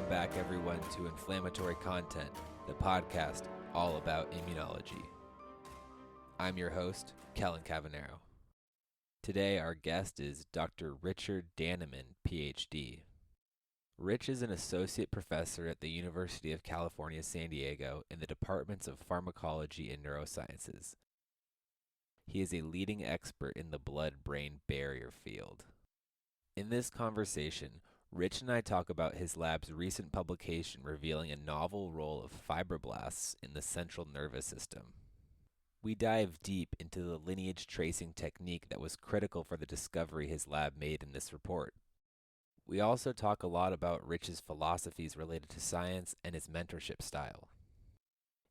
Welcome back, everyone, to Inflammatory Content, the podcast all about immunology. I'm your host, Kellen Cavanero. Today, our guest is Dr. Richard Daneman, Ph.D. Rich is an associate professor at the University of California, San Diego in the departments of pharmacology and neurosciences. He is a leading expert in the blood-brain barrier field. In this conversation, Rich and I talk about his lab's recent publication revealing a novel role of fibroblasts in the central nervous system. We dive deep into the lineage tracing technique that was critical for the discovery his lab made in this report. We also talk a lot about Rich's philosophies related to science and his mentorship style.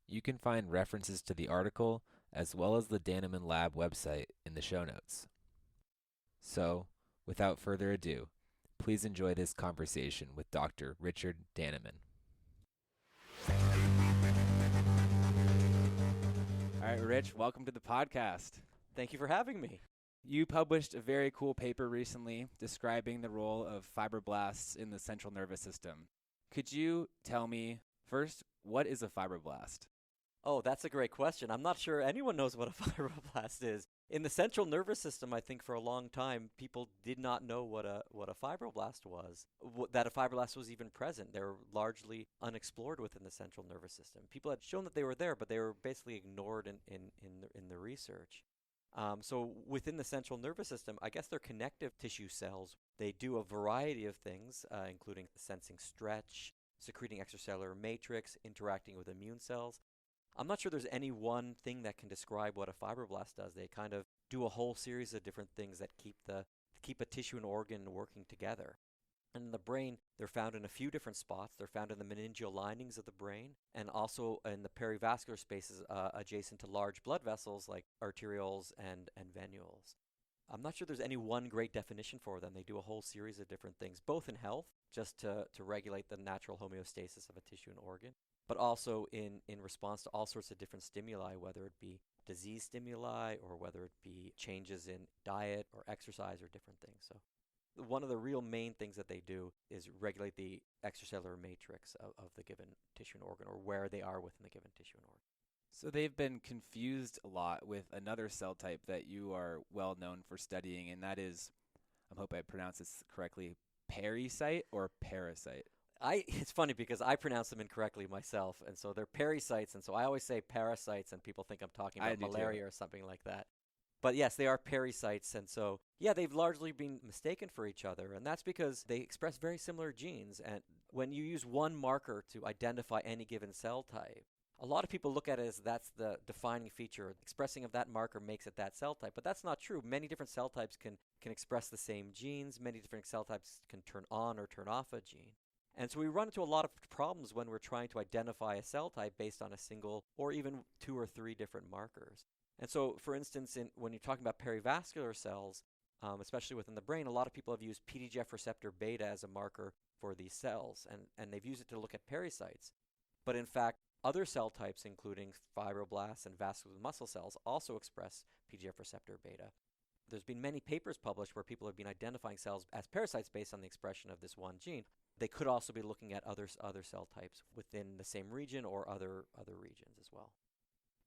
You can find references to the article as well as the Daneman Lab website in the show notes. So, without further ado, please enjoy this conversation with Dr. Richard Daneman. All right, Rich, welcome to the podcast. Thank you for having me. You published a very cool paper recently describing the role of fibroblasts in the central nervous system. Could you tell me, first, what is a fibroblast? Oh, that's a great question. I'm not sure anyone knows what a fibroblast is. In the central nervous system, I think for a long time, people did not know what a fibroblast was, that a fibroblast was even present. They were largely unexplored within the central nervous system. People had shown that they were there, but they were basically ignored in the research. So within the central nervous system, I guess they're connective tissue cells. They do a variety of things, including sensing stretch, secreting extracellular matrix, interacting with immune cells. I'm not sure there's any one thing that can describe what a fibroblast does. They kind of do a whole series of different things that keep a tissue and organ working together. And in the brain, they're found in a few different spots. They're found in the meningeal linings of the brain and also in the perivascular spaces adjacent to large blood vessels like arterioles and venules. I'm not sure there's any one great definition for them. They do a whole series of different things, both in health, just to regulate the natural homeostasis of a tissue and organ, but also in response to all sorts of different stimuli, whether it be disease stimuli or whether it be changes in diet or exercise or different things. So one of the real main things that they do is regulate the extracellular matrix of the given tissue and organ, or where they are within the given tissue and organ. So they've been confused a lot with another cell type that you are well known for studying, and that is, I hope I pronounce this correctly, pericyte or parasite? It's funny because I pronounce them incorrectly myself, and so they're pericytes, and so I always say parasites, and people think I'm talking about malaria or something like that. But yes, they are pericytes, and so, yeah, they've largely been mistaken for each other, and that's because they express very similar genes, and when you use one marker to identify any given cell type, a lot of people look at it as that's the defining feature. Expressing of that marker makes it that cell type, but that's not true. Many different cell types can express the same genes. Many different cell types can turn on or turn off a gene. And so we run into a lot of problems when we're trying to identify a cell type based on a single or even two or three different markers. And so, for instance, when you're talking about perivascular cells, especially within the brain, a lot of people have used PDGF receptor beta as a marker for these cells, and they've used it to look at pericytes. But in fact, other cell types, including fibroblasts and vascular muscle cells, also express PDGF receptor beta. There's been many papers published where people have been identifying cells as parasites based on the expression of this one gene. They could also be looking at other cell types within the same region or other regions as well.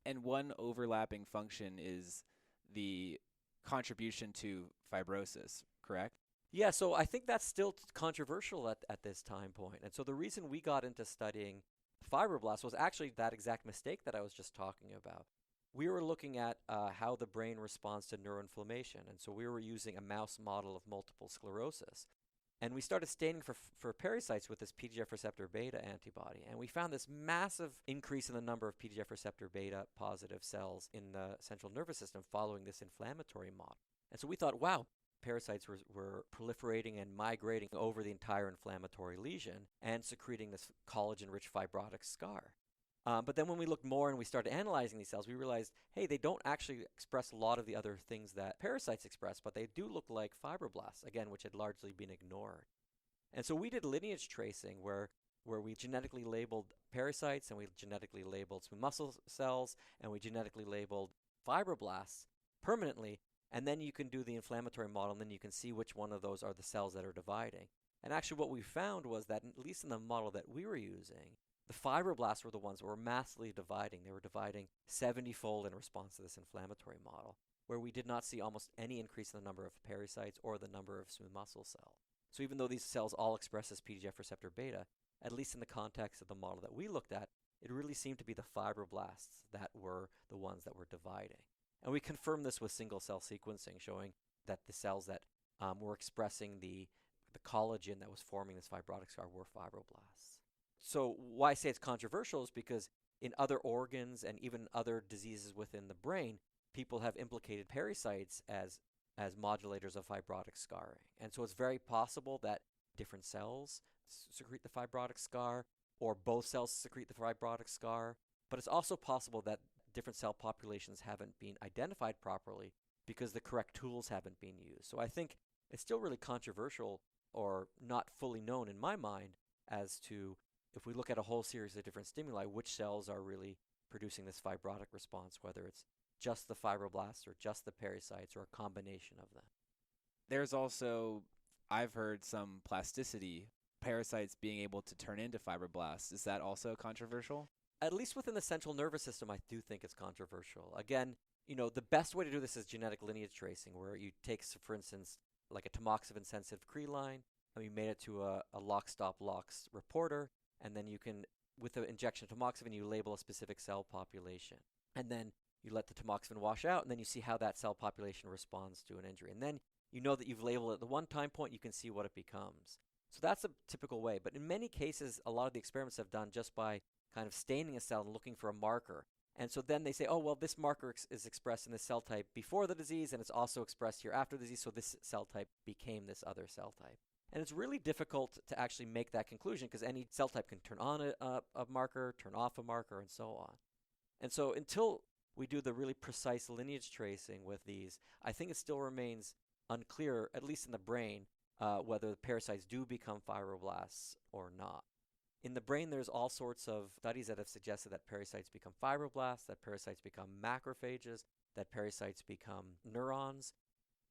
And one overlapping function is the contribution to fibrosis, correct? Yeah, so I think that's still controversial at this time point. And so the reason we got into studying fibroblasts was actually that exact mistake that I was just talking about. We were looking at how the brain responds to neuroinflammation. And so we were using a mouse model of multiple sclerosis. And we started staining for pericytes with this PDGF receptor beta antibody. And we found this massive increase in the number of PDGF receptor beta positive cells in the central nervous system following this inflammatory model. And so we thought, wow, parasites were proliferating and migrating over the entire inflammatory lesion and secreting this collagen-rich fibrotic scar. But then when we looked more and we started analyzing these cells, we realized, hey, they don't actually express a lot of the other things that parasites express, but they do look like fibroblasts, again, which had largely been ignored. And so we did lineage tracing where we genetically labeled parasites and we genetically labeled smooth muscle cells and we genetically labeled fibroblasts permanently. And then you can do the inflammatory model and then you can see which one of those are the cells that are dividing. And actually what we found was that, at least in the model that we were using, the fibroblasts were the ones that were massively dividing. They were dividing 70-fold in response to this inflammatory model, where we did not see almost any increase in the number of pericytes or the number of smooth muscle cells. So even though these cells all express this PDGF receptor beta, at least in the context of the model that we looked at, it really seemed to be the fibroblasts that were the ones that were dividing. And we confirmed this with single-cell sequencing, showing that the cells that were expressing the collagen that was forming this fibrotic scar were fibroblasts. So why I say it's controversial is because in other organs and even other diseases within the brain, people have implicated pericytes as modulators of fibrotic scarring. And so it's very possible that different cells secrete the fibrotic scar, or both cells secrete the fibrotic scar. But it's also possible that different cell populations haven't been identified properly because the correct tools haven't been used. So I think it's still really controversial, or not fully known in my mind, as to, if we look at a whole series of different stimuli, which cells are really producing this fibrotic response, whether it's just the fibroblasts or just the pericytes or a combination of them. There's also, I've heard, some plasticity, parasites being able to turn into fibroblasts. Is that also controversial? At least within the central nervous system, I do think it's controversial. Again, the best way to do this is genetic lineage tracing, where you take, for instance, like a tamoxifen-sensitive Cre line, and you made it to a lock-stop-locks reporter, and then you can, with the injection of tamoxifen, you label a specific cell population. And then you let the tamoxifen wash out, and then you see how that cell population responds to an injury. And then you know that you've labeled it at the one time point, you can see what it becomes. So that's a typical way. But in many cases, a lot of the experiments have done just by kind of staining a cell and looking for a marker. And so then they say, oh, well, this marker is expressed in this cell type before the disease, and it's also expressed here after the disease, so this cell type became this other cell type. And it's really difficult to actually make that conclusion, because any cell type can turn on a marker, turn off a marker, and so on. And so until we do the really precise lineage tracing with these, I think it still remains unclear, at least in the brain, whether the parasites do become fibroblasts or not. In the brain, there's all sorts of studies that have suggested that parasites become fibroblasts, that parasites become macrophages, that parasites become neurons.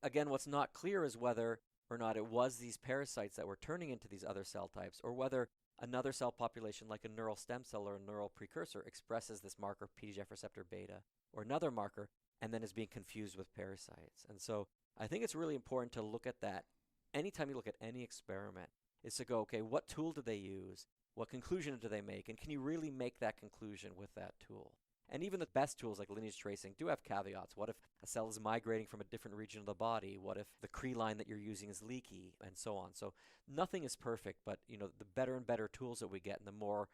Again, what's not clear is whether or not it was these parasites that were turning into these other cell types, or whether another cell population like a neural stem cell or a neural precursor expresses this marker PDGF receptor beta or another marker and then is being confused with parasites. And so I think it's really important to look at that anytime you look at any experiment, is to go, okay, what tool do they use? What conclusion do they make? And can you really make that conclusion with that tool? And even the best tools like lineage tracing do have caveats. What if a cell is migrating from a different region of the body? What if the Cre line that you're using is leaky? And so on. So nothing is perfect, but the better and better tools that we get, and the more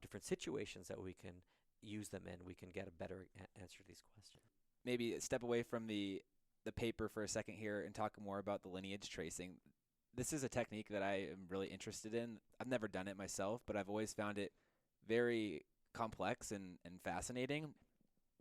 different situations that we can use them in, we can get a better answer to these questions. Maybe step away from the paper for a second here and talk more about the lineage tracing. This is a technique that I am really interested in. I've never done it myself, but I've always found it very complex and fascinating.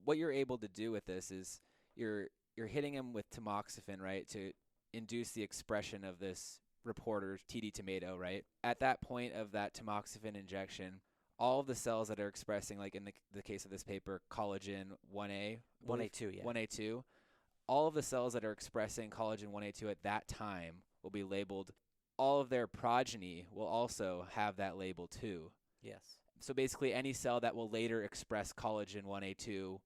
What you're able to do with this is you're hitting them with tamoxifen, right, to induce the expression of this reporter TD tomato, right? At that point of that tamoxifen injection, all of the cells that are expressing, like in the case of this paper, collagen 1A, 1A2, yeah. 1A2, all of the cells that are expressing collagen 1A2 at that time will be labeled. All of their progeny will also have that label too. Yes. So basically any cell that will later express collagen 1A2,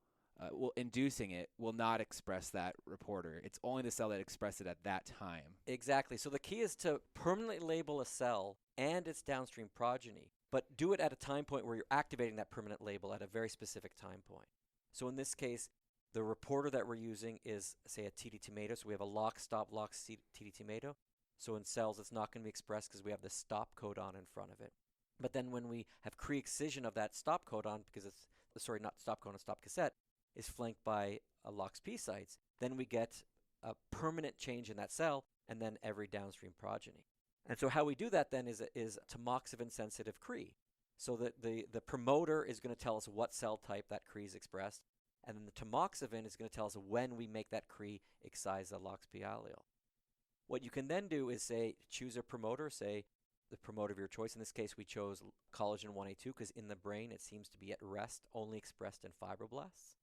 inducing it, will not express that reporter. It's only the cell that expressed it at that time. Exactly. So the key is to permanently label a cell and its downstream progeny, but do it at a time point where you're activating that permanent label at a very specific time point. So in this case, the reporter that we're using is, say, a TD tomato. So we have a lock-stop-lock TD tomato. So in cells, it's not going to be expressed because we have the stop codon in front of it. But then when we have Cre-excision of that stop codon, because not stop codon, stop cassette, is flanked by LOXP sites, then we get a permanent change in that cell and then every downstream progeny. And so how we do that then is tamoxifen-sensitive Cre. So that the promoter is going to tell us what cell type that Cre is expressed, and then the tamoxifen is going to tell us when we make that Cre excise the LOXP allele. What you can then do is say, choose a promoter, say the promoter of your choice. In this case, we chose collagen 1A2 because in the brain it seems to be at rest, only expressed in fibroblasts.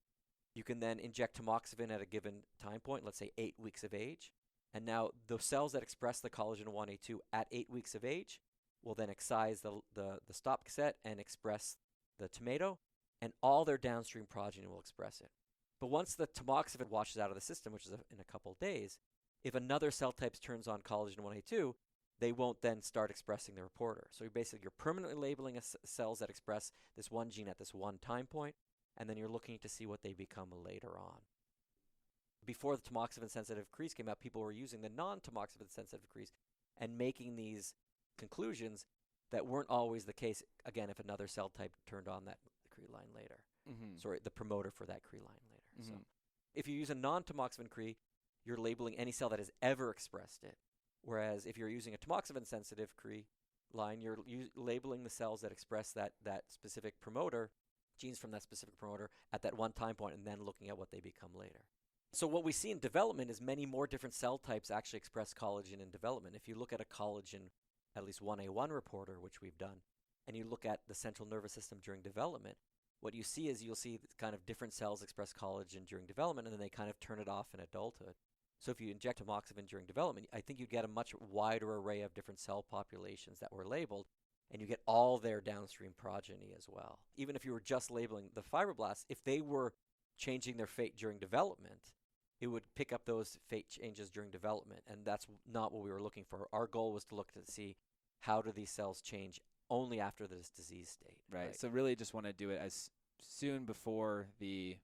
You can then inject tamoxifen at a given time point, let's say 8 weeks of age, And now the cells that express the collagen 1A2 at 8 weeks of age will then excise the stop cassette and express the tomato, and all their downstream progeny will express it. But once the tamoxifen washes out of the system, which is in a couple of days, if another cell type turns on collagen 1A2, they won't then start expressing the reporter. So you're permanently labeling cells that express this one gene at this one time point, and then you're looking to see what they become later on. Before the tamoxifen-sensitive crease came out, people were using the non-tamoxifen-sensitive crease and making these conclusions that weren't always the case, again, if another cell type turned on that Cree line later. Sorry, the promoter for that Cree line later. So if you use a non-tamoxifen Cree, you're labeling any cell that has ever expressed it. Whereas if you're using a tamoxifen-sensitive Cree line, you're labeling the cells that express that specific promoter, genes from that specific promoter, at that one time point, and then looking at what they become later. So what we see in development is many more different cell types actually express collagen in development. If you look at a collagen, at least 1A1 reporter, which we've done, and you look at the central nervous system during development, what you see is you'll see kind of different cells express collagen during development, and then they kind of turn it off in adulthood. So if you inject tamoxifen during development, I think you get a much wider array of different cell populations that were labeled, and you get all their downstream progeny as well. Even if you were just labeling the fibroblasts, if they were changing their fate during development, it would pick up those fate changes during development, and that's not what we were looking for. Our goal was to look to see how do these cells change only after this disease state. Right. So really just want to do it as soon before the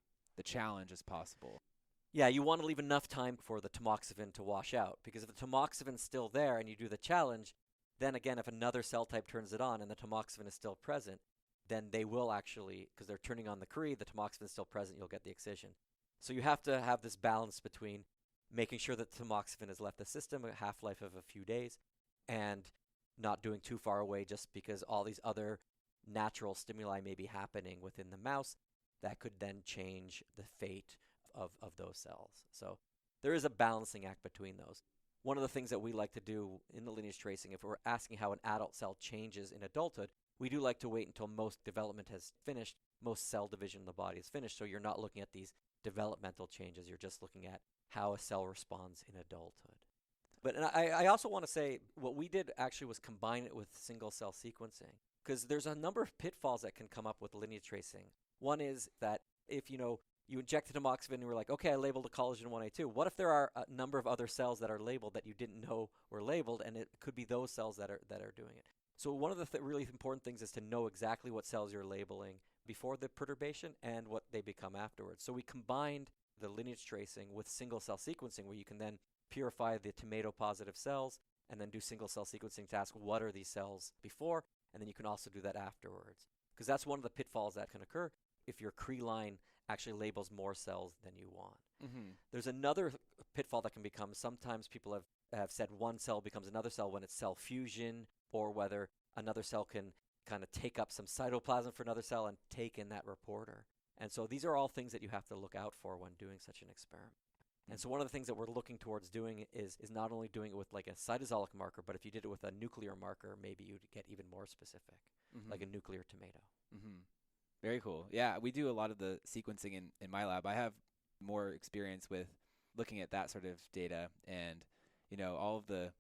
challenge as possible. Yeah, you want to leave enough time for the tamoxifen to wash out, because if the tamoxifen is still there and you do the challenge, then again, if another cell type turns it on and the tamoxifen is still present, then they will actually, because they're turning on the Cree, the tamoxifen is still present, you'll get the excision. So you have to have this balance between making sure that tamoxifen has left the system, a half-life of a few days, and not doing too far away just because all these other natural stimuli may be happening within the mouse that could then change the fate of those cells. So there is a balancing act between those. One of the things that we like to do in the lineage tracing, if we're asking how an adult cell changes in adulthood, we do like to wait until most development has finished, most cell division in the body is finished, so you're not looking at these developmental changes, you're just looking at how a cell responds in adulthood. But I also want to say what we did actually was combine it with single cell sequencing, because there's a number of pitfalls that can come up with lineage tracing. One is that if you injected tamoxifen and you were like, okay, I labeled a collagen 1A2. What if there are a number of other cells that are labeled that you didn't know were labeled, and it could be those cells that are doing it? So one of the really important things is to know exactly what cells you're labeling before the perturbation and what they become afterwards. So we combined the lineage tracing with single cell sequencing, where you can then purify the tomato positive cells and then do single cell sequencing to ask what are these cells before, and then you can also do that afterwards. Because that's one of the pitfalls that can occur if your Cree line actually labels more cells than you want. There's another pitfall that can become, sometimes people have said one cell becomes another cell when it's cell fusion, or whether another cell can kind of take up some cytoplasm for another cell and take in that reporter. And so these are all things that you have to look out for when doing such an experiment. And so one of the things that we're looking towards doing is not only doing it with like a cytosolic marker, but if you did it with a nuclear marker, maybe you'd get even more specific, like a nuclear tomato. Very cool. Yeah, we do a lot of the sequencing in my lab. I have more experience with looking at that sort of data and, all of the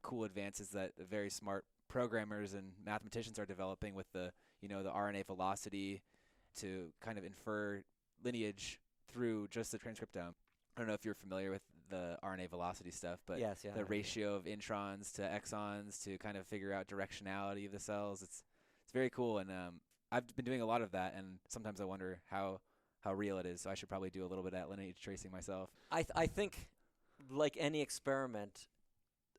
cool advances that the very smart programmers and mathematicians are developing with the RNA velocity to kind of infer lineage through just the transcriptome. I don't know if you're familiar with the RNA velocity stuff, but Yes, yeah, the ratio of introns to exons to kind of figure out directionality of the cells, it's very cool. And I've been doing a lot of that, and sometimes I wonder how real it is. So I should probably do a little bit of that lineage tracing myself. I think, like any experiment,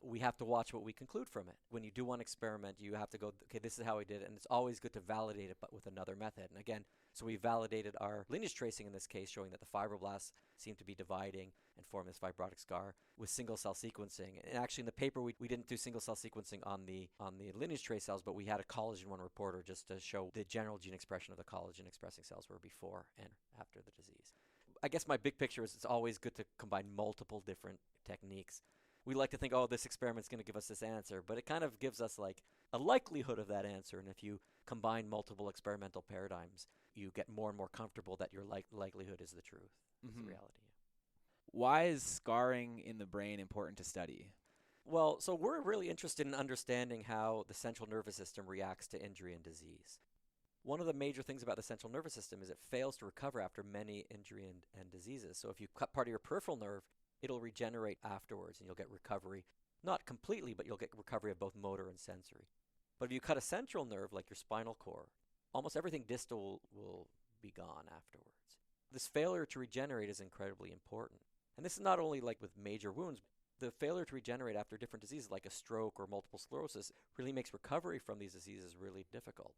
we have to watch what we conclude from it. When you do one experiment, you have to go, okay, this is how we did it, and it's always good to validate it, but with another method. And again, so we validated our lineage tracing in this case, showing that the fibroblasts seem to be dividing and form this fibrotic scar with single-cell sequencing. And actually, in the paper, we didn't do single-cell sequencing on the lineage trace cells, but we had a collagen 1 reporter just to show the general gene expression of the collagen-expressing cells were before and after the disease. I guess my big picture is it's always good to combine multiple different techniques. We like to think, oh, this experiment's going to give us this answer, but it kind of gives us like a likelihood of that answer. And if you combine multiple experimental paradigms, you get more and more comfortable that your likelihood is the truth, is the reality. Why is scarring in the brain important to study? Well, so we're really interested in understanding how the central nervous system reacts to injury and disease. One of the major things about the central nervous system is it fails to recover after many injury and diseases. So if you cut part of your peripheral nerve, it'll regenerate afterwards and you'll get recovery. Not completely, but you'll get recovery of both motor and sensory. But if you cut a central nerve like your spinal cord, almost everything distal will be gone afterwards. This failure to regenerate is incredibly important. And this is not only like with major wounds. The failure to regenerate after different diseases like a stroke or multiple sclerosis really makes recovery from these diseases really difficult.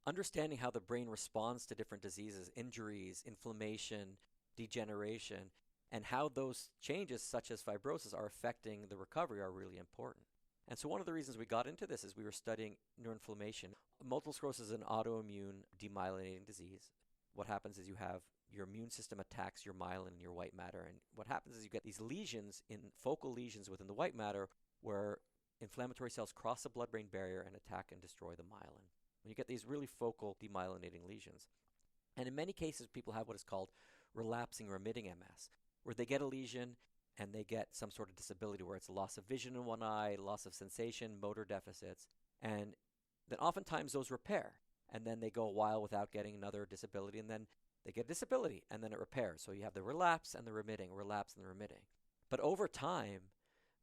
Understanding how the brain responds to different diseases, injuries, inflammation, degeneration, and how those changes such as fibrosis are affecting the recovery are really important. And so one of the reasons we got into this is we were studying neuroinflammation. Multiple sclerosis is an autoimmune demyelinating disease. What happens is you have your immune system attacks your myelin and your white matter. And what happens is you get these lesions, focal lesions within the white matter, where inflammatory cells cross the blood-brain barrier and attack and destroy the myelin. When you get these really focal demyelinating lesions. And in many cases, people have what is called relapsing remitting MS, where they get a lesion and they get some sort of disability where it's loss of vision in one eye, loss of sensation, motor deficits, and then oftentimes those repair. And then they go a while without getting another disability, and then they get disability, and then it repairs. So you have the relapse and the remitting, relapse and the remitting. But over time,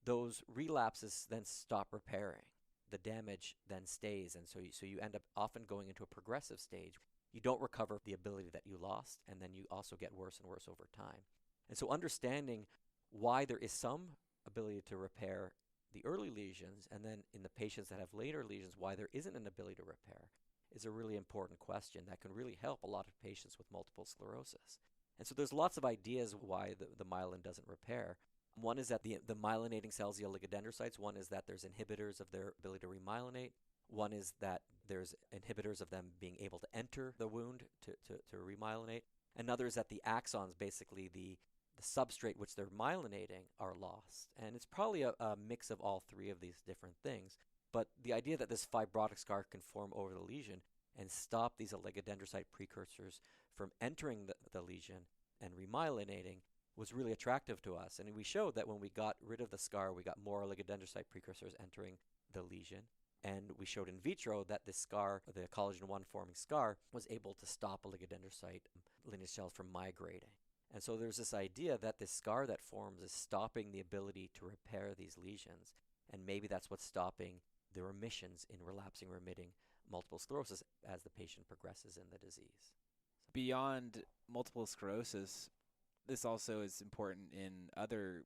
those relapses then stop repairing. The damage then stays, and so you end up often going into a progressive stage. You don't recover the ability that you lost, and then you also get worse and worse over time. And so understanding why there is some ability to repair the early lesions, and then in the patients that have later lesions, why there isn't an ability to repair, is a really important question that can really help a lot of patients with multiple sclerosis. And so there's lots of ideas why the myelin doesn't repair. One is that the myelinating cells, the oligodendrocytes, one is that there's inhibitors of their ability to remyelinate. One is that there's inhibitors of them being able to enter the wound to remyelinate. Another is that the axons, basically the substrate which they're myelinating, are lost. And it's probably a mix of all three of these different things. But the idea that this fibrotic scar can form over the lesion and stop these oligodendrocyte precursors from entering the lesion and remyelinating was really attractive to us. And we showed that when we got rid of the scar, we got more oligodendrocyte precursors entering the lesion. And we showed in vitro that this scar, the collagen-1 forming scar, was able to stop oligodendrocyte lineage cells from migrating. And so there's this idea that this scar that forms is stopping the ability to repair these lesions. And maybe that's what's stopping the remissions in relapsing remitting multiple sclerosis as the patient progresses in the disease. Beyond multiple sclerosis, this also is important in other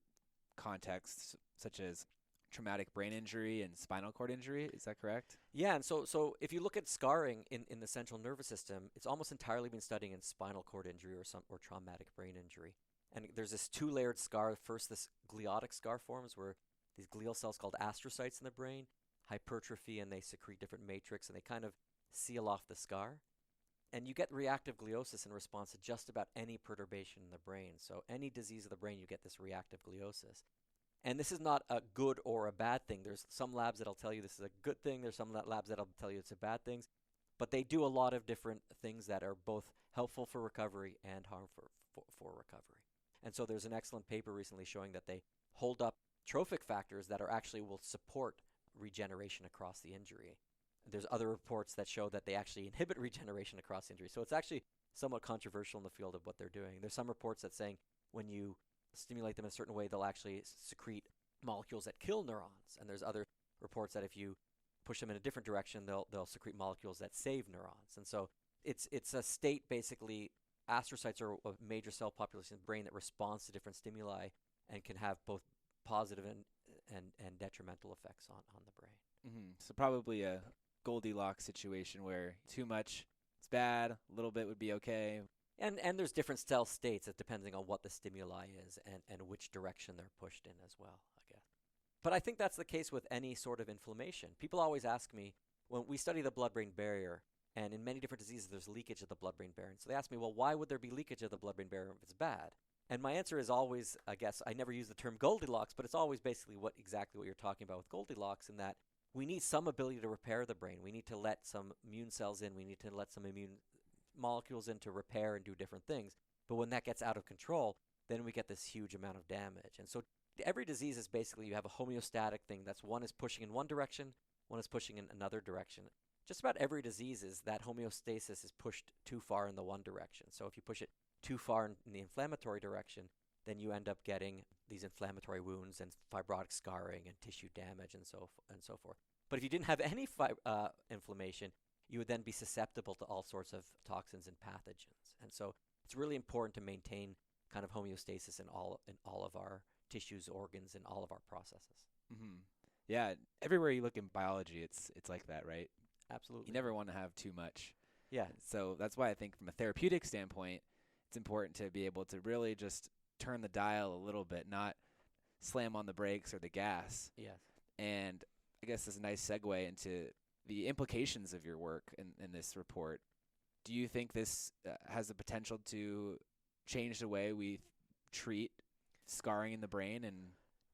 contexts, such as traumatic brain injury and spinal cord injury. Is that correct? Yeah, and so if you look at scarring in the central nervous system, it's almost entirely been studying in spinal cord injury or traumatic brain injury. And there's this two-layered scar. First, this gliotic scar forms where these glial cells called astrocytes in the brain hypertrophy, and they secrete different matrix, and they kind of seal off the scar. And you get reactive gliosis in response to just about any perturbation in the brain. So any disease of the brain, you get this reactive gliosis. And this is not a good or a bad thing. There's some labs that'll tell you this is a good thing. There's some labs that'll tell you it's a bad thing. But they do a lot of different things that are both helpful for recovery and harmful for recovery. And so there's an excellent paper recently showing that they hold up trophic factors that actually will support regeneration across the injury. There's other reports that show that they actually inhibit regeneration across injury. So it's actually somewhat controversial in the field of what they're doing. There's some reports that saying when you stimulate them in a certain way, they'll actually secrete molecules that kill neurons. And there's other reports that if you push them in a different direction, they'll secrete molecules that save neurons. And so it's a state, basically. Astrocytes are a major cell population in the brain that responds to different stimuli and can have both positive and detrimental effects on the brain. Mm-hmm. So probably a Goldilocks situation where too much is bad, a little bit would be okay. And there's different cell states depending on what the stimuli is and which direction they're pushed in as well, I guess. But I think that's the case with any sort of inflammation. People always ask me, when we study the blood-brain barrier, and in many different diseases there's leakage of the blood-brain barrier. So they ask me, well, why would there be leakage of the blood-brain barrier if it's bad? And my answer is always, I guess, I never use the term Goldilocks, but it's always basically exactly what you're talking about with Goldilocks, in that we need some ability to repair the brain. We need to let some immune cells in. We need to let some immune molecules in to repair and do different things. But when that gets out of control, then we get this huge amount of damage. And so every disease is basically you have a homeostatic thing that's one is pushing in one direction, one is pushing in another direction. Just about every disease is that homeostasis is pushed too far in the one direction. So if you push it too far in the inflammatory direction, then you end up getting these inflammatory wounds and fibrotic scarring and tissue damage and so forth. But if you didn't have any inflammation, you would then be susceptible to all sorts of toxins and pathogens. And so it's really important to maintain kind of homeostasis in all of our tissues, organs, and all of our processes. Mm-hmm. Yeah, everywhere you look in biology, it's like that, right? Absolutely. You never want to have too much. Yeah. So that's why I think from a therapeutic standpoint, it's important to be able to really just turn the dial a little bit, not slam on the brakes or the gas. Yes. And I guess this is a nice segue into the implications of your work in this report. Do you think this has the potential to change the way we treat scarring in the brain? And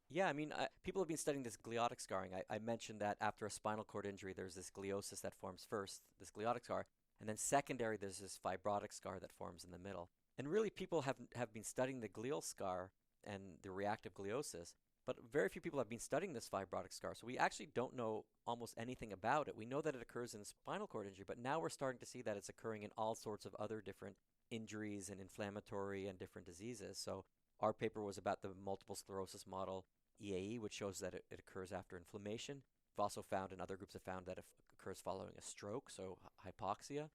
yeah, I mean, people have been studying this gliotic scarring. I mentioned that after a spinal cord injury, there's this gliosis that forms first, this gliotic scar, and then secondary, there's this fibrotic scar that forms in the middle. And really, people have been studying the glial scar and the reactive gliosis, but very few people have been studying this fibrotic scar. So we actually don't know almost anything about it. We know that it occurs in spinal cord injury, but now we're starting to see that it's occurring in all sorts of other different injuries and inflammatory and different diseases. So our paper was about the multiple sclerosis model, EAE, which shows that it occurs after inflammation. We've also found, and other groups have found, that it occurs following a stroke, so hypoxia.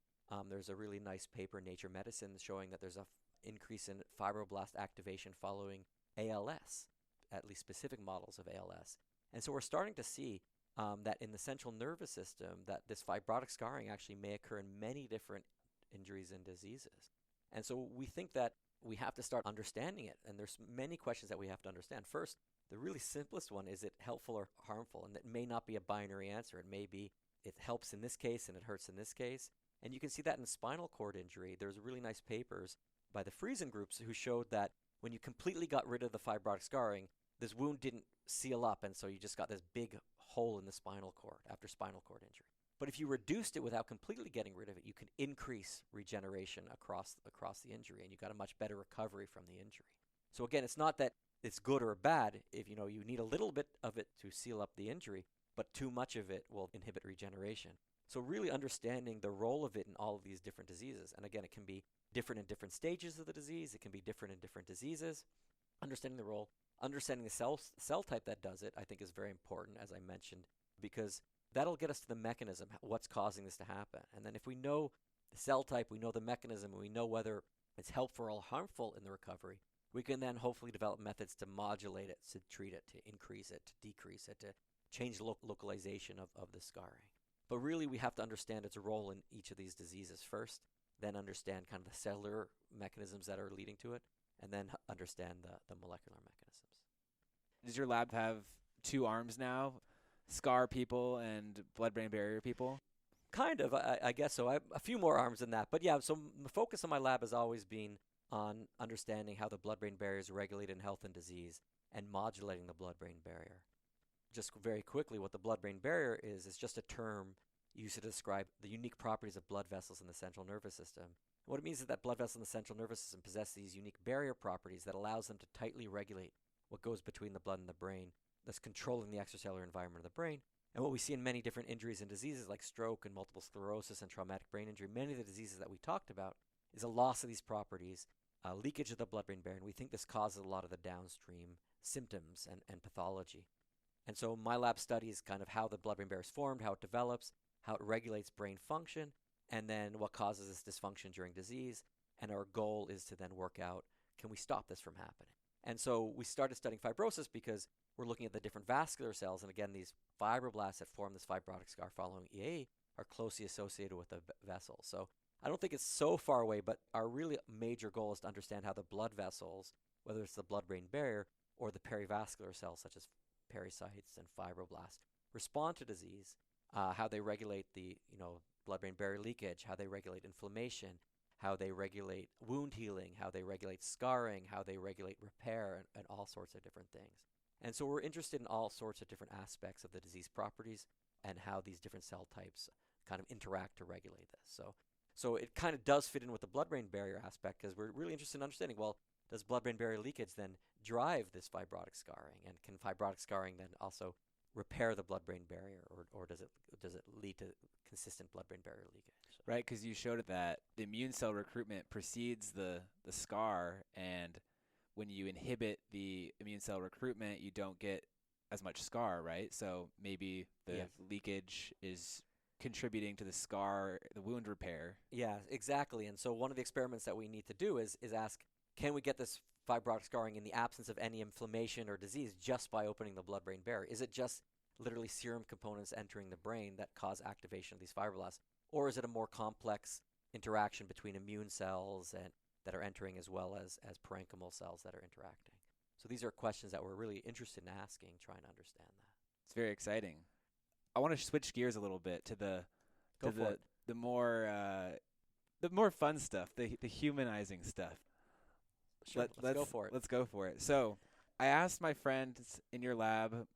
There's a really nice paper in Nature Medicine showing that there's an increase in fibroblast activation following ALS, at least specific models of ALS. And so we're starting to see that in the central nervous system, that this fibrotic scarring actually may occur in many different injuries and diseases. And so we think that we have to start understanding it. And there's many questions that we have to understand. First, the really simplest one, is it helpful or harmful? And it may not be a binary answer. It may be it helps in this case and it hurts in this case. And you can see that in spinal cord injury. There's really nice papers by the Friesen groups who showed that when you completely got rid of the fibrotic scarring, this wound didn't seal up, and so you just got this big hole in the spinal cord after spinal cord injury. But if you reduced it without completely getting rid of it, you can increase regeneration across the injury, and you got a much better recovery from the injury. So again, it's not that it's good or bad. If you need a little bit of it to seal up the injury, but too much of it will inhibit regeneration. So really understanding the role of it in all of these different diseases. And again, it can be different in different stages of the disease. It can be different in different diseases. Understanding the role, understanding the cell type that does it, I think is very important, as I mentioned, because that'll get us to the mechanism, what's causing this to happen. And then if we know the cell type, we know the mechanism, and we know whether it's helpful or harmful in the recovery, we can then hopefully develop methods to modulate it, to treat it, to increase it, to decrease it, to change the localization of the scarring. But really, we have to understand its role in each of these diseases first, then understand kind of the cellular mechanisms that are leading to it, and then understand the molecular mechanisms. Does your lab have two arms now, scar people and blood-brain barrier people? Kind of, I guess so. I have a few more arms than that. But yeah, so the focus of my lab has always been on understanding how the blood-brain barrier is regulated in health and disease and modulating the blood-brain barrier. Just very quickly, what the blood-brain barrier is just a term used to describe the unique properties of blood vessels in the central nervous system. What it means is that blood vessels in the central nervous system possess these unique barrier properties that allows them to tightly regulate what goes between the blood and the brain, thus controlling the extracellular environment of the brain. And what we see in many different injuries and diseases like stroke and multiple sclerosis and traumatic brain injury, many of the diseases that we talked about, is a loss of these properties, leakage of the blood-brain barrier, and we think this causes a lot of the downstream symptoms and pathology. And so my lab studies kind of how the blood-brain barrier is formed, how it develops, how it regulates brain function, and then what causes this dysfunction during disease. And our goal is to then work out, can we stop this from happening? And so we started studying fibrosis because we're looking at the different vascular cells. And again, these fibroblasts that form this fibrotic scar following EA are closely associated with the vessels. So I don't think it's so far away, but our really major goal is to understand how the blood vessels, whether it's the blood-brain barrier or the perivascular cells such as pericytes and fibroblasts, respond to disease, how they regulate the blood-brain barrier leakage, how they regulate inflammation, how they regulate wound healing, how they regulate scarring, how they regulate repair, and all sorts of different things. And so we're interested in all sorts of different aspects of the disease properties and how these different cell types kind of interact to regulate this. So it kind of does fit in with the blood-brain barrier aspect because we're really interested in understanding, well, does blood-brain barrier leakage then drive this fibrotic scarring? And can fibrotic scarring then also repair the blood-brain barrier, or does it lead to consistent blood-brain barrier leakage? So. Right, because you showed that the immune cell recruitment precedes the scar, and when you inhibit the immune cell recruitment, you don't get as much scar, right? So maybe the leakage is contributing to the scar, the wound repair. Yeah, exactly. And so one of the experiments that we need to do is ask, can we get this fibrotic scarring in the absence of any inflammation or disease just by opening the blood-brain barrier? Is it just literally serum components entering the brain that cause activation of these fibroblasts? Or is it a more complex interaction between immune cells and that are entering as well as parenchymal cells that are interacting? So these are questions that we're really interested in asking, trying to understand that. It's very exciting. I want to switch gears a little bit to the more fun stuff, the humanizing stuff. Sure, let's go for it. Let's go for it. So I asked my friends in your lab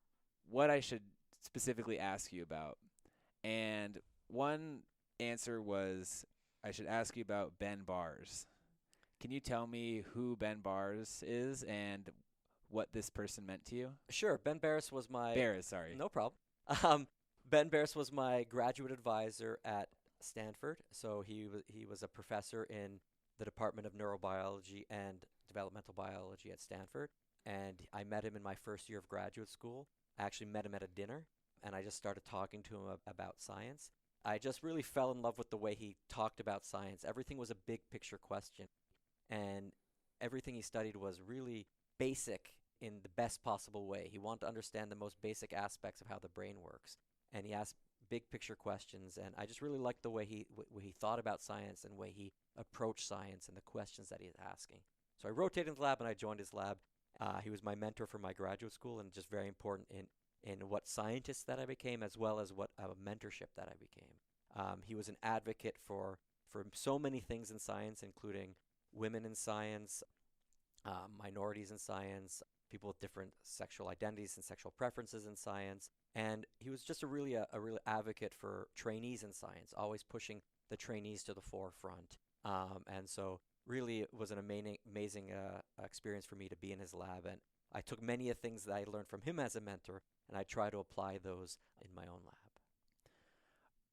what I should specifically ask you about. And one answer was I should ask you about Ben Bars. Can you tell me who Ben Bars is and what this person meant to you? Sure. Ben Barris was my... Barris, sorry. No problem. Ben Barris was my graduate advisor at Stanford. So he was a professor in the Department of Neurobiology and Developmental Biology at Stanford. And I met him in my first year of graduate school. I actually met him at a dinner, and I just started talking to him about science. I just really fell in love with the way he talked about science. Everything was a big picture question, and everything he studied was really basic in the best possible way. He wanted to understand the most basic aspects of how the brain works, and he asked big picture questions, and I just really liked the way he thought about science and the way he approached science and the questions that he was asking. So I rotated in the lab, and I joined his lab. He was my mentor for my graduate school, and just very important in what scientist that I became, as well as what mentorship that I became. He was an advocate for so many things in science, including women in science, minorities in science, people with different sexual identities and sexual preferences in science. And he was just a real advocate for trainees in science, always pushing the trainees to the forefront. And so really it was an amazing experience for me to be in his lab. And I took many of the things that I learned from him as a mentor, and I try to apply those in my own lab.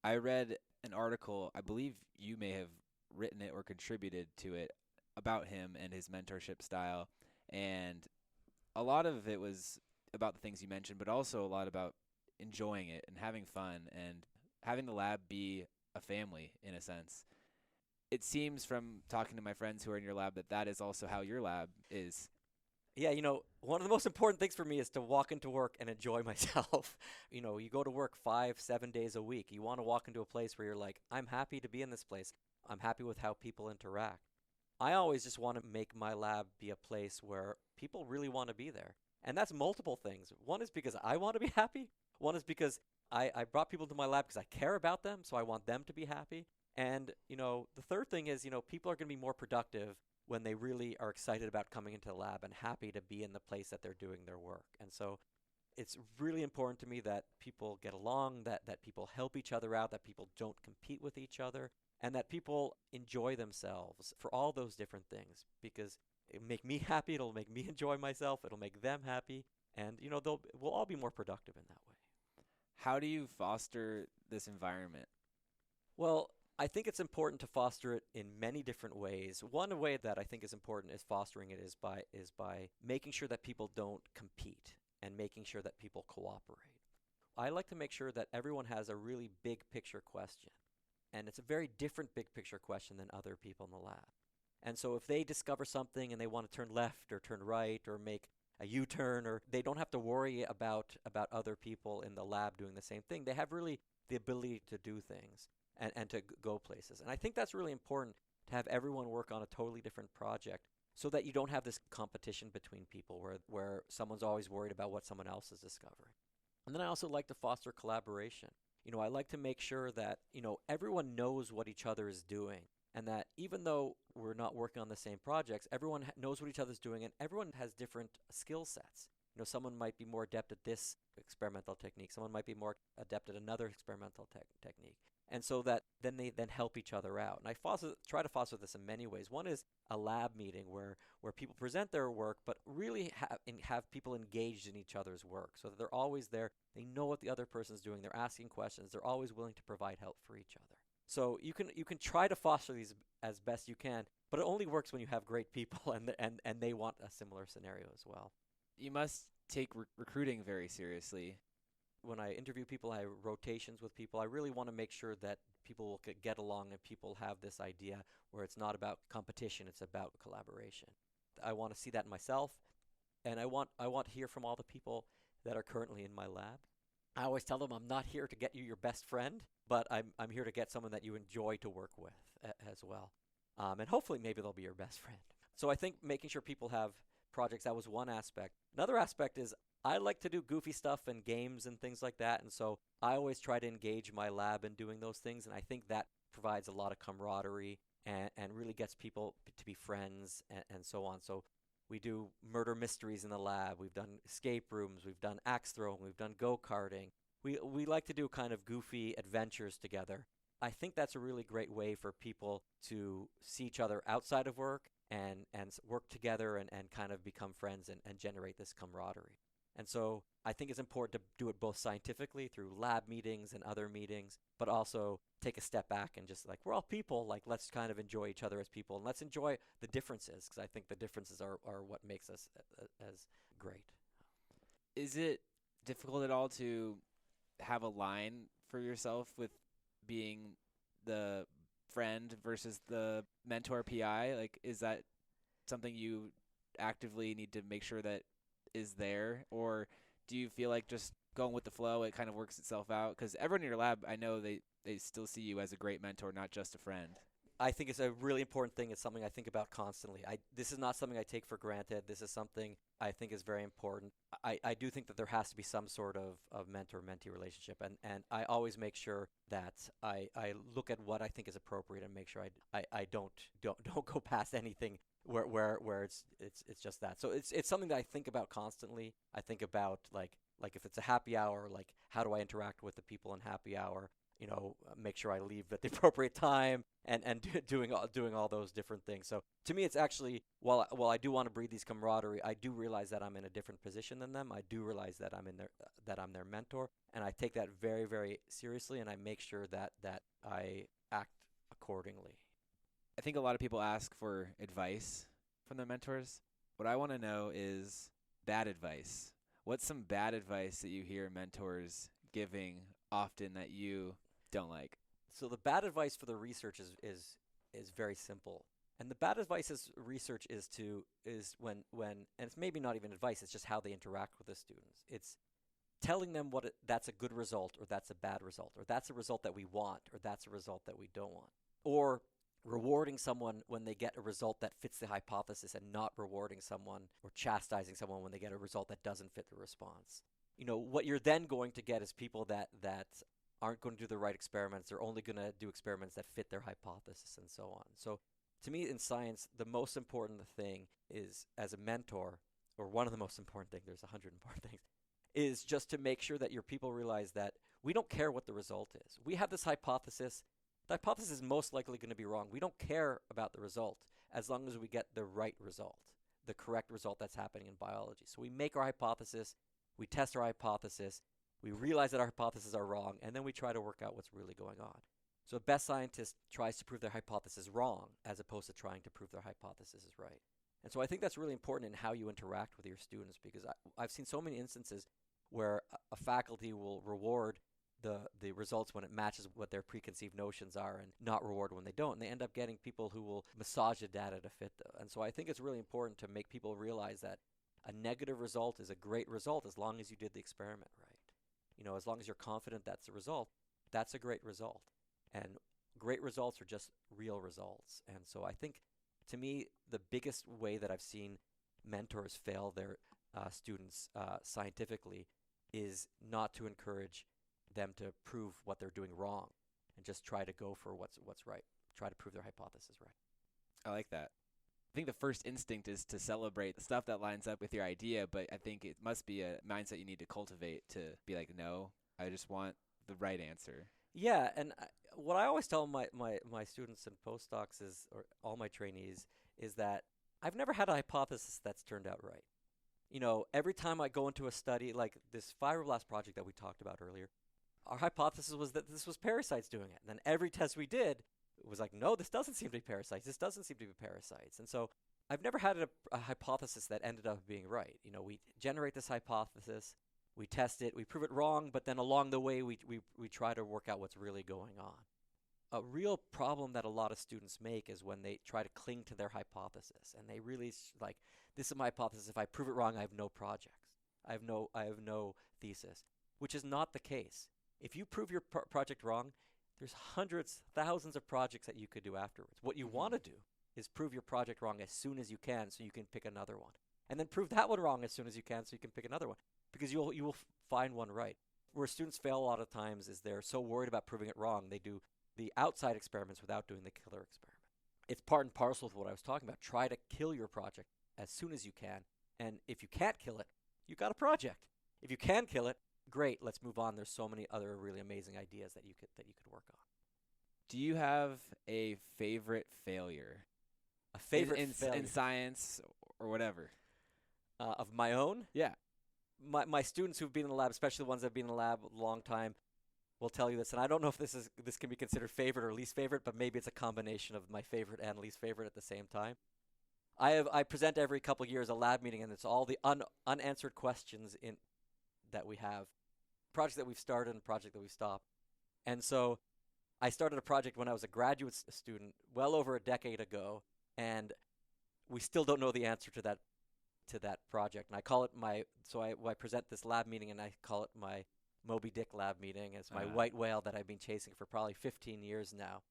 I read an article, I believe you may have written it or contributed to it, about him and his mentorship style. And a lot of it was about the things you mentioned, but also a lot about enjoying it and having fun and having the lab be a family in a sense. It seems from talking to my friends who are in your lab that is also how your lab is. Yeah, one of the most important things for me is to walk into work and enjoy myself. You go to work 5-7 days a week. You want to walk into a place where you're like, I'm happy to be in this place. I'm happy with how people interact. I always just want to make my lab be a place where people really want to be there. And that's multiple things. One is because I want to be happy. One is because I brought people to my lab because I care about them, so I want them to be happy. And, the third thing is, people are going to be more productive when they really are excited about coming into the lab and happy to be in the place that they're doing their work. And so it's really important to me that people get along, that people help each other out, that people don't compete with each other, and that people enjoy themselves for all those different things, because it'll make me happy, it'll make me enjoy myself, it'll make them happy, and we'll all be more productive in that way. How do you foster this environment? Well, I think it's important to foster it in many different ways. One way that I think is important is fostering it is by making sure that people don't compete and making sure that people cooperate. I like to make sure that everyone has a really big picture question. And it's a very different big picture question than other people in the lab. And so if they discover something and they want to turn left or turn right or make a U-turn, or they don't have to worry about other people in the lab doing the same thing. They have really the ability to do things and to go places. And I think that's really important, to have everyone work on a totally different project so that you don't have this competition between people where someone's always worried about what someone else is discovering. And then I also like to foster collaboration. I like to make sure that, everyone knows what each other is doing, and that even though we're not working on the same projects, everyone knows what each other's doing, and everyone has different skill sets. Someone might be more adept at this experimental technique. Someone might be more adept at another experimental technique. And so that then they then help each other out. And I try to foster this in many ways. One is a lab meeting where people present their work, but really have people engaged in each other's work so that they're always there. They know what the other person's doing. They're asking questions. They're always willing to provide help for each other. So you can try to foster these as best you can, but it only works when you have great people and they want a similar scenario as well. You must take recruiting very seriously. When I interview people, I have rotations with people. I really want to make sure that people will get along and people have this idea where it's not about competition, it's about collaboration. I want to see that in myself, and I want to hear from all the people that are currently in my lab. I always tell them I'm not here to get you your best friend, but I'm here to get someone that you enjoy to work with as well. And hopefully maybe they'll be your best friend. So I think making sure people have projects, that was one aspect. Another aspect is I like to do goofy stuff and games and things like that, and so I always try to engage my lab in doing those things, and I think that provides a lot of camaraderie and really gets people to be friends and so on. So we do murder mysteries in the lab, we've done escape rooms, we've done axe throwing, we've done go-karting. We like to do kind of goofy adventures together. I think that's a really great way for people to see each other outside of work and work together and kind of become friends and generate this camaraderie. And so I think it's important to do it both scientifically through lab meetings and other meetings, but also take a step back and just like, we're all people, like let's kind of enjoy each other as people and let's enjoy the differences, because I think the differences are what makes us as great. Is it difficult at all to have a line for yourself with being the friend versus the mentor PI? Like, is that something you actively need to make sure that is there, or do you feel like just going with the flow, it kind of works itself out? Because everyone in your lab, I know they still see you as a great mentor, not just a friend. I think it's a really important thing. It's something I think about constantly. This is not something I take for granted. This is something I think is very important. I do think that there has to be some sort of mentor-mentee relationship, and I always make sure that I look at what I think is appropriate and make sure I don't go past anything where it's just that. So it's something that I think about constantly. I think about like if it's a happy hour, like how do I interact with the people in happy hour? You know, make sure I leave at the appropriate time and doing all those different things. So to me, it's actually, while I do want to breed these camaraderie, I do realize that I'm in a different position than them. I do realize that I'm their mentor, and I take that very, very seriously, and I make sure that I act accordingly. I think a lot of people ask for advice from their mentors. What I want to know is bad advice. What's some bad advice that you hear mentors giving often that you don't like? So the bad advice for the research is very simple. And the bad advice is research is when and it's maybe not even advice, it's just how they interact with the students. It's telling them that's a good result or that's a bad result, or that's a result that we want or that's a result that we don't want. Or rewarding someone when they get a result that fits the hypothesis and not rewarding someone or chastising someone when they get a result that doesn't fit the response. You know, what you're then going to get is people that aren't going to do the right experiments. They're only going to do experiments that fit their hypothesis and so on. So to me in science, the most important thing is, as a mentor, or one of the most important things, there's 100 important things, is just to make sure that your people realize that we don't care what the result is. We have this hypothesis. The hypothesis is most likely going to be wrong. We don't care about the result as long as we get the right result, the correct result that's happening in biology. So we make our hypothesis, we test our hypothesis, we realize that our hypotheses are wrong, and then we try to work out what's really going on. So a best scientist tries to prove their hypothesis wrong as opposed to trying to prove their hypothesis is right. And so I think that's really important in how you interact with your students, because I've seen so many instances where a faculty will reward the results when it matches what their preconceived notions are and not reward when they don't. And they end up getting people who will massage the data to fit them. And so I think it's really important to make people realize that a negative result is a great result as long as you did the experiment right. You know, as long as you're confident that's the result, that's a great result. And great results are just real results. And so I think, to me, the biggest way that I've seen mentors fail their students scientifically is not to encourage them to prove what they're doing wrong and just try to go for what's right, try to prove their hypothesis right. I like that. I think the first instinct is to celebrate the stuff that lines up with your idea, but I think it must be a mindset you need to cultivate to be like, no, I just want the right answer. Yeah, and what I always tell my students and postdocs is, or all my trainees, is that I've never had a hypothesis that's turned out right. Every time I go into a study like this fibroblast project that we talked about earlier, our hypothesis was that this was parasites doing it. And then every test we did, it was like, no, this doesn't seem to be parasites. This doesn't seem to be parasites. And so I've never had a hypothesis that ended up being right. We generate this hypothesis, we test it, we prove it wrong, but then along the way, we try to work out what's really going on. A real problem that a lot of students make is when they try to cling to their hypothesis, and they really like, this is my hypothesis. If I prove it wrong, I have no projects. I have no thesis, which is not the case. If you prove your project wrong, there's hundreds, thousands of projects that you could do afterwards. What you want to do is prove your project wrong as soon as you can so you can pick another one. And then prove that one wrong as soon as you can so you can pick another one. Because you will find one right. Where students fail a lot of times is they're so worried about proving it wrong, they do the outside experiments without doing the killer experiment. It's part and parcel with what I was talking about. Try to kill your project as soon as you can. And if you can't kill it, you got a project. If you can kill it, great, let's move on. There's so many other really amazing ideas that you could work on. Do you have a favorite failure? A favorite failure? In science or whatever. Of my own? Yeah. My students who've been in the lab, especially the ones that have been in the lab a long time, will tell you this. And I don't know if this can be considered favorite or least favorite, but maybe it's a combination of my favorite and least favorite at the same time. I present every couple of years a lab meeting, and it's all the unanswered questions that we have, projects that we've started and projects that we've stopped. And so I started a project when I was a graduate student well over a decade ago, and we still don't know the answer to that project. And I call it I present this lab meeting, and I call it my Moby Dick lab meeting. It's my white whale that I've been chasing for probably 15 years now.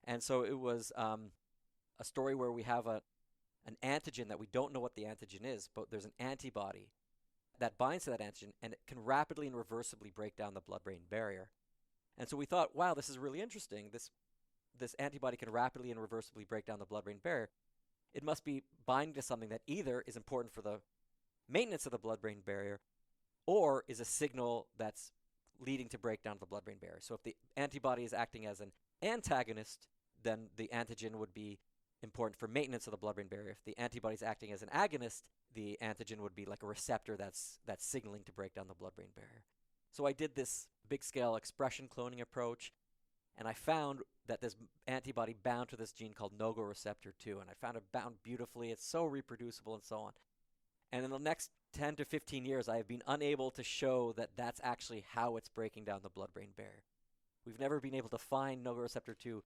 And so it was a story where we have an antigen that we don't know what the antigen is, but there's an antibody that binds to that antigen, and it can rapidly and reversibly break down the blood-brain barrier. And so we thought, wow, this is really interesting. This antibody can rapidly and reversibly break down the blood-brain barrier. It must be binding to something that either is important for the maintenance of the blood-brain barrier or is a signal that's leading to breakdown of the blood-brain barrier. So if the antibody is acting as an antagonist, then the antigen would be important for maintenance of the blood-brain barrier. If the antibody is acting as an agonist, the antigen would be like a receptor that's signaling to break down the blood-brain barrier. So I did this big-scale expression cloning approach, and I found that this antibody bound to this gene called nogoreceptor 2, and I found it bound beautifully. It's so reproducible and so on. And in the next 10 to 15 years, I have been unable to show that that's actually how it's breaking down the blood-brain barrier. We've never been able to find nogoreceptor 2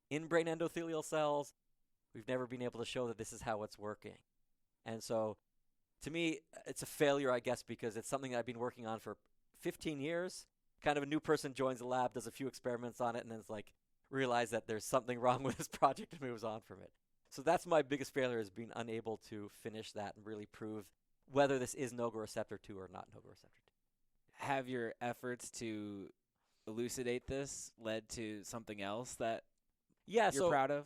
in brain endothelial cells. We've never been able to show that this is how it's working. And so, to me, it's a failure, I guess, because it's something that I've been working on for 15 years. Kind of a new person joins the lab, does a few experiments on it, and then it's like, realize that there's something wrong with this project and moves on from it. So that's my biggest failure, is being unable to finish that and really prove whether this is nogoreceptor 2 or not nogoreceptor 2. Have your efforts to elucidate this led to something else that you're proud of?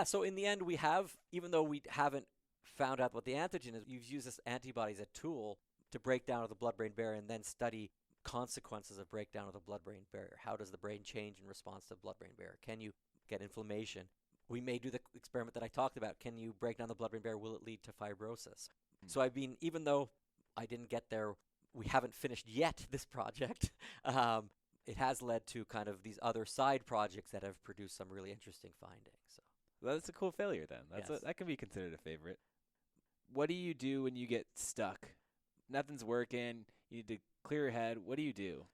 So in the end, we have, even though we haven't found out what the antigen is, we've used this antibody as a tool to break down the blood-brain barrier and then study consequences of breakdown of the blood-brain barrier. How does the brain change in response to the blood-brain barrier? Can you get inflammation? We may do the experiment that I talked about. Can you break down the blood-brain barrier? Will it lead to fibrosis? So even though I didn't get there, we haven't finished yet this project. It has led to kind of these other side projects that have produced some really interesting findings. So well, that's a cool failure then. That can be considered a favorite. What do you do when you get stuck? Nothing's working. You need to clear your head. What do you do?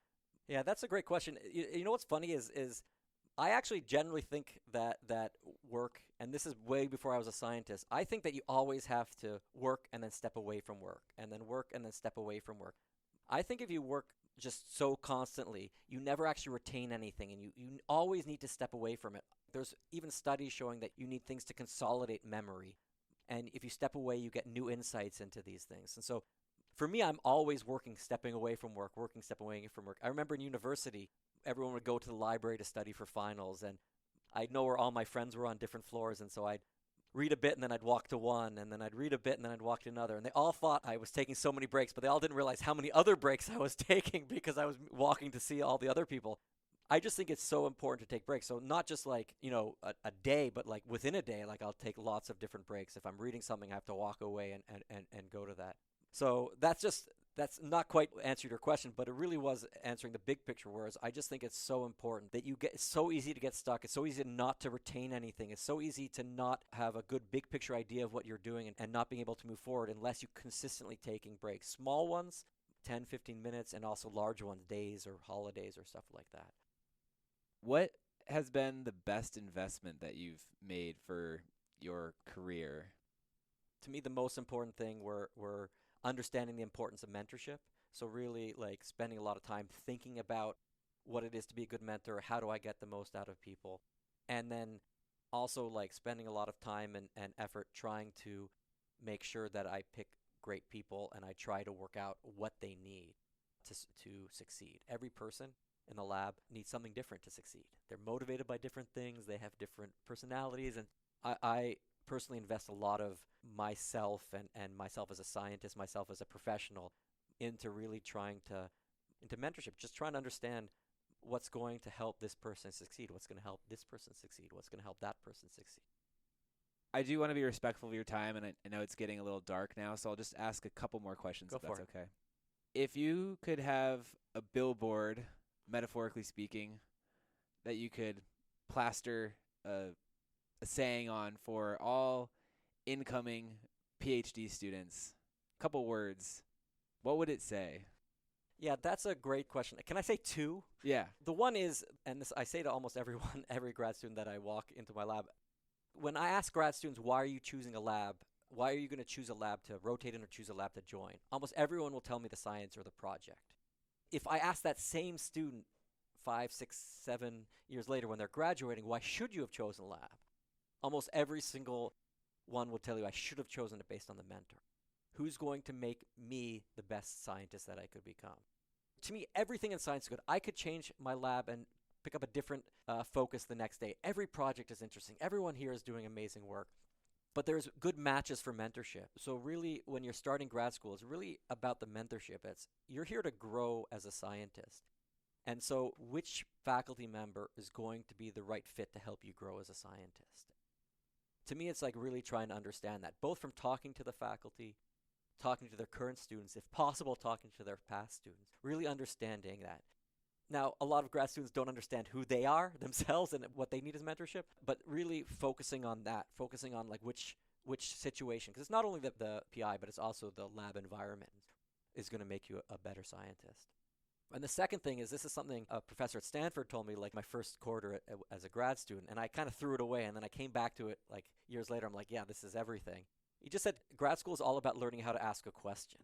Yeah, that's a great question. You know what's funny is I actually generally think that work, and this is way before I was a scientist, I think that you always have to work and then step away from work, and then work and then step away from work. I think if you work just so constantly, you never actually retain anything, and you always need to step away from it. There's even studies showing that you need things to consolidate memory, and if you step away, you get new insights into these things. And so for me, I'm always working, stepping away from work, stepping away from work. I remember in university, everyone would go to the library to study for finals, and I'd know where all my friends were on different floors, and so I'd read a bit, and then I'd walk to one, and then I'd read a bit, and then I'd walk to another. And they all thought I was taking so many breaks, but they all didn't realize how many other breaks I was taking because I was walking to see all the other people. I just think it's so important to take breaks. So not just like, a day, but like within a day, like I'll take lots of different breaks. If I'm reading something, I have to walk away and go to that. So that's not quite answered your question, but it really was answering the big picture, whereas I just think it's so important that it's so easy to get stuck. It's so easy not to retain anything. It's so easy to not have a good big picture idea of what you're doing and not being able to move forward unless you consistently taking breaks. Small ones, 10, 15 minutes, and also large ones, days or holidays or stuff like that. What has been the best investment that you've made for your career? To me, the most important thing were understanding the importance of mentorship. So really like spending a lot of time thinking about what it is to be a good mentor, how do I get the most out of people? And then also like spending a lot of time and effort trying to make sure that I pick great people and I try to work out what they need to succeed. Every person in the lab needs something different to succeed. They're motivated by different things. They have different personalities. And I personally invest a lot of myself and myself as a scientist, myself as a professional into really into mentorship, just trying to understand what's going to help this person succeed, what's going to help this person succeed, what's going to help that person succeed. I do want to be respectful of your time, and I know it's getting a little dark now, so I'll just ask a couple more questions if that's okay. If you could have a billboard, metaphorically speaking, that you could plaster a saying on for all incoming Ph.D. students, couple words, what would it say? Yeah, that's a great question. Can I say two? Yeah. The one is, and this I say to almost everyone, every grad student that I walk into my lab, when I ask grad students, why are you choosing a lab? Why are you going to choose a lab to rotate in or choose a lab to join? Almost everyone will tell me the science or the project. If I ask that same student 5, 6, 7 years later when they're graduating, why should you have chosen a lab? Almost every single one will tell you I should have chosen it based on the mentor. Who's going to make me the best scientist that I could become? To me, everything in science is good. I could change my lab and pick up a different focus the next day. Every project is interesting. Everyone here is doing amazing work. But there's good matches for mentorship. So really, when you're starting grad school, it's really about the mentorship. You're here to grow as a scientist. And so which faculty member is going to be the right fit to help you grow as a scientist? To me, it's like really trying to understand that, both from talking to the faculty, talking to their current students, if possible, talking to their past students, really understanding that. Now, a lot of grad students don't understand who they are themselves and what they need as mentorship, but really focusing on that, focusing on like which situation, because it's not only the PI, but it's also the lab environment is going to make you a better scientist. And the second thing is, this is something a professor at Stanford told me like my first quarter as a grad student, and I kind of threw it away, and then I came back to it like years later. I'm like, yeah, this is everything. He just said grad school is all about learning how to ask a question.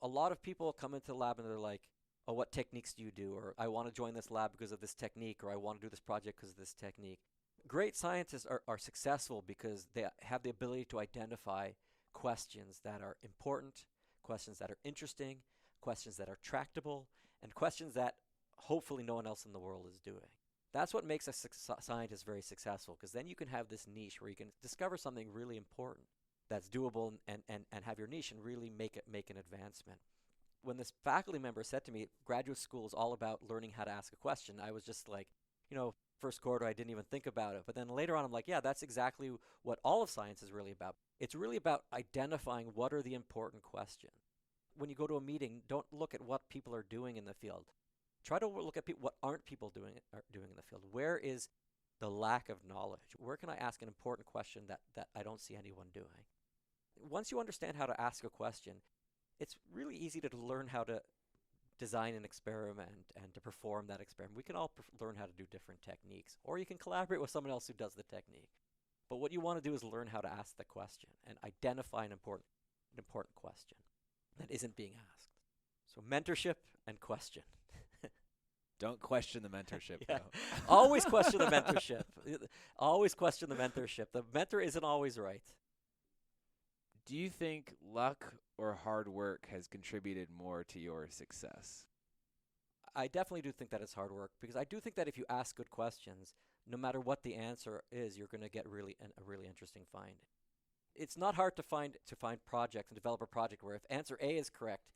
A lot of people come into the lab and they're like, oh, what techniques do you do? Or I want to join this lab because of this technique, or I want to do this project because of this technique. Great scientists are successful because they have the ability to identify questions that are important, questions that are interesting, questions that are tractable, and questions that hopefully no one else in the world is doing. That's what makes a scientist very successful, because then you can have this niche where you can discover something really important that's doable and have your niche and really make an advancement. When this faculty member said to me, graduate school is all about learning how to ask a question, I was just like, first quarter, I didn't even think about it. But then later on, I'm like, yeah, that's exactly what all of science is really about. It's really about identifying what are the important questions. When you go to a meeting, don't look at what people are doing in the field. Try to look at what aren't people doing in the field. Where is the lack of knowledge? Where can I ask an important question that I don't see anyone doing? Once you understand how to ask a question, it's really easy to learn how to design an experiment and to perform that experiment. We can all learn how to do different techniques, or you can collaborate with someone else who does the technique. But what you want to do is learn how to ask the question and identify an important question that isn't being asked. So mentorship and question. Don't question the mentorship, Yeah. though. Always question the mentorship. Always question the mentorship. The mentor isn't always right. Do you think luck or hard work has contributed more to your success? I definitely do think that it's hard work, because I do think that if you ask good questions, no matter what the answer is, you're going to get a really interesting find. It's not hard to find projects and develop a project where if answer A is correct,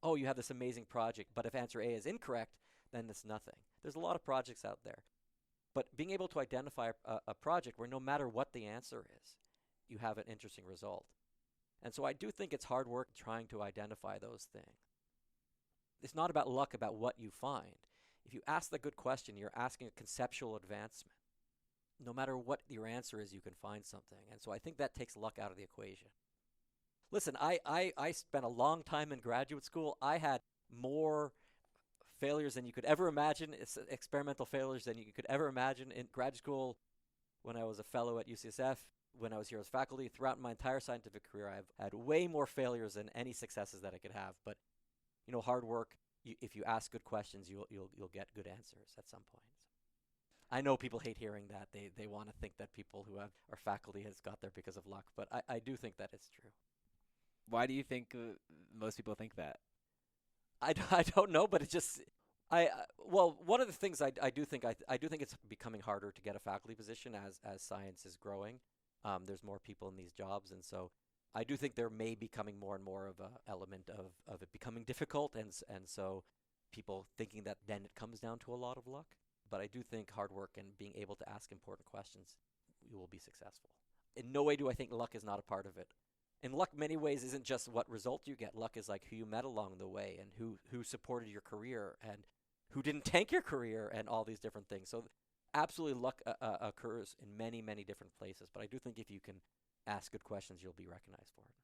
oh, you have this amazing project. But if answer A is incorrect, then it's nothing. There's a lot of projects out there. But being able to identify a project where no matter what the answer is, you have an interesting result. And so I do think it's hard work trying to identify those things. It's not about luck, about what you find. If you ask the good question, you're asking a conceptual advancement. No matter what your answer is, you can find something. And so I think that takes luck out of the equation. Listen, I spent a long time in graduate school. I had more failures than you could ever imagine, experimental failures than you could ever imagine in graduate school, when I was a fellow at UCSF, when I was here as faculty. Throughout my entire scientific career, I've had way more failures than any successes that I could have. But, hard work, if you ask good questions, you'll get good answers at some point. I know people hate hearing that. They want to think that people who are faculty has got there because of luck, but I do think that it's true. Why do you think most people think that? I don't know, but it's just one of the things I do think it's becoming harder to get a faculty position as science is growing. There's more people in these jobs, and so I do think there may be becoming more and more of an element of it becoming difficult, and so people thinking that then it comes down to a lot of luck. But I do think hard work and being able to ask important questions, you will be successful. In no way do I think luck is not a part of it. And luck, many ways, isn't just what result you get. Luck is like who you met along the way and who supported your career and who didn't tank your career and all these different things. So absolutely luck occurs in many, many different places. But I do think if you can ask good questions, you'll be recognized for it.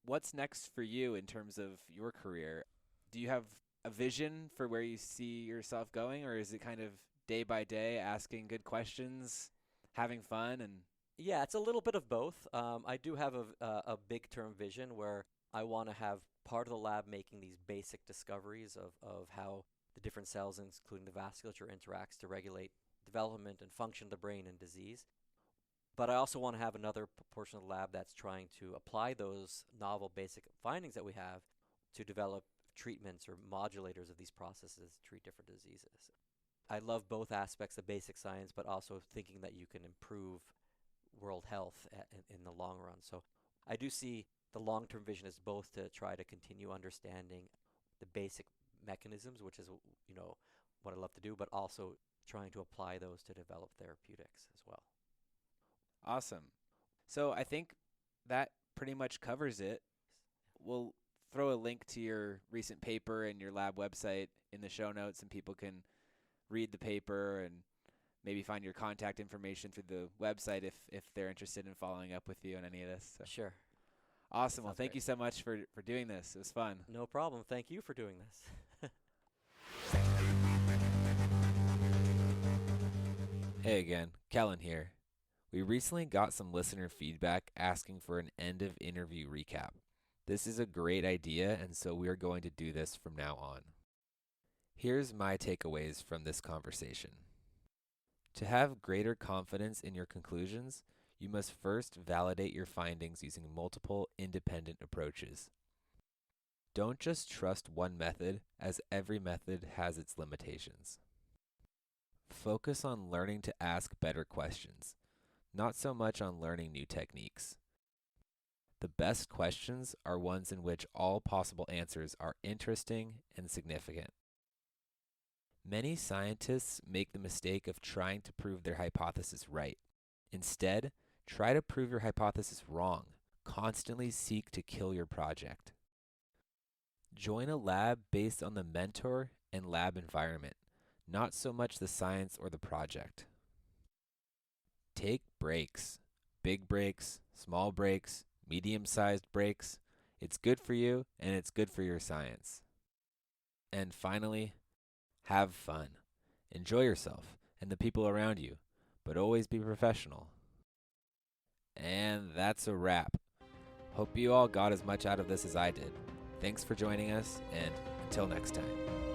What's next for you in terms of your career? Do you have a vision for where you see yourself going, or is it kind of day by day, asking good questions, having fun? And yeah, it's a little bit of both. I do have a big term vision where I want to have part of the lab making these basic discoveries of how the different cells, including the vasculature, interacts to regulate development and function of the brain and disease. But I also want to have another portion of the lab that's trying to apply those novel basic findings that we have to develop treatments or modulators of these processes to treat different diseases. I love both aspects of basic science, but also thinking that you can improve world health in the long run. So I do see the long-term vision as both to try to continue understanding the basic mechanisms, which is what I love to do, but also trying to apply those to develop therapeutics as well. Awesome. So I think that pretty much covers it. We'll throw a link to your recent paper and your lab website in the show notes, and people can read the paper and maybe find your contact information through the website if they're interested in following up with you on any of this. So. Sure. Awesome. Well, thank you so much for doing this. It was fun. No problem. Thank you for doing this. Hey again, Kellen here. We recently got some listener feedback asking for an end of interview recap. This is a great idea, and so we are going to do this from now on. Here's my takeaways from this conversation. To have greater confidence in your conclusions, you must first validate your findings using multiple independent approaches. Don't just trust one method, as every method has its limitations. Focus on learning to ask better questions, not so much on learning new techniques. The best questions are ones in which all possible answers are interesting and significant. Many scientists make the mistake of trying to prove their hypothesis right. Instead, try to prove your hypothesis wrong. Constantly seek to kill your project. Join a lab based on the mentor and lab environment, not so much the science or the project. Take breaks. Big breaks, small breaks, medium-sized breaks. It's good for you and it's good for your science. And finally, have fun. Enjoy yourself and the people around you, but always be professional. And that's a wrap. Hope you all got as much out of this as I did. Thanks for joining us, and until next time.